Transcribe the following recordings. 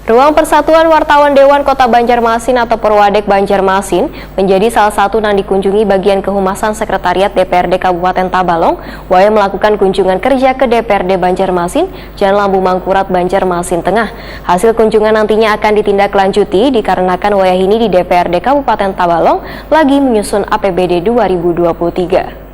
Ruang Persatuan Wartawan Dewan Kota Banjarmasin atau Perwadek Banjarmasin menjadi salah satu yang dikunjungi bagian kehumasan Sekretariat DPRD Kabupaten Tabalong yang melakukan kunjungan kerja ke DPRD Banjarmasin, Jalan Lambu Mangkurat, Banjarmasin Tengah. Hasil kunjungan nantinya akan ditindaklanjuti dikarenakan wayah ini di DPRD Kabupaten Tabalong lagi menyusun APBD 2023.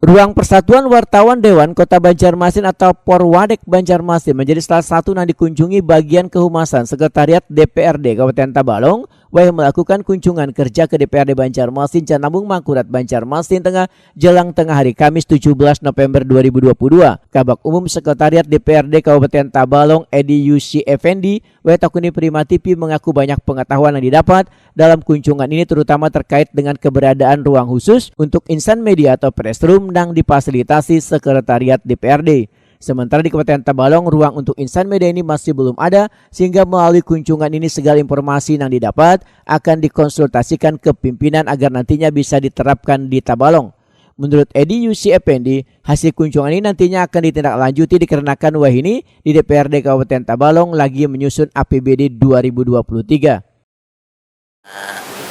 Ruang Persatuan Wartawan Dewan Kota Banjarmasin atau Porwadek Banjarmasin menjadi salah satu yang dikunjungi bagian kehumasan Sekretariat DPRD Kabupaten Tabalong yang melakukan kunjungan kerja ke DPRD Banjarmasin, Jalan Lambu Mangkurat, Banjarmasin Tengah, jelang tengah hari Kamis 17 November 2022. Kabag Umum Sekretariat DPRD Kabupaten Tabalong Edi Yusi Effendi Takuni Prima TV mengaku banyak pengetahuan yang didapat dalam kunjungan ini, terutama terkait dengan keberadaan ruang khusus untuk insan media atau press room yang difasilitasi Sekretariat DPRD. Sementara di Kabupaten Tabalong, ruang untuk insan media ini masih belum ada, sehingga melalui kunjungan ini segala informasi yang didapat akan dikonsultasikan ke pimpinan agar nantinya bisa diterapkan di Tabalong. Menurut Edi Yusi Effendi, hasil kunjungan ini nantinya akan ditindaklanjuti dikarenakan ini di DPRD Kabupaten Tabalong lagi menyusun APBD 2023.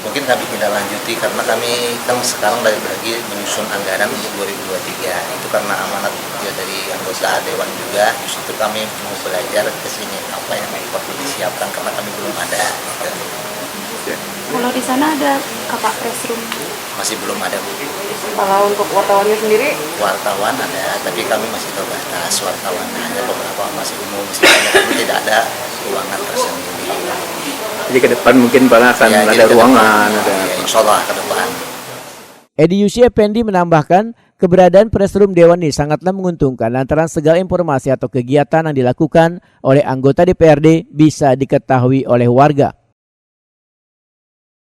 Mungkin kami tidak lanjuti karena kami kan sekarang lagi menyusun anggaran untuk 2023. Itu karena amanat dari anggota Dewan juga. Justru kami mau belajar ke sini apa yang perlu disiapkan karena kami belum ada. Kalau di sana ada apa press room? Masih belum ada, Bu. Kalau untuk wartawannya sendiri? Wartawan ada, tapi kami masih terbatas. Wartawan hanya beberapa masih umum, kami tidak ada ruangan tersendiri. Jadi ke depan mungkin balasan Ya, ada ruangan, ada. Ya, insya Allah ke depan. Edi Yusi Effendi menambahkan, keberadaan press room Dewan ini sangatlah menguntungkan lantaran segala informasi atau kegiatan yang dilakukan oleh anggota DPRD bisa diketahui oleh warga.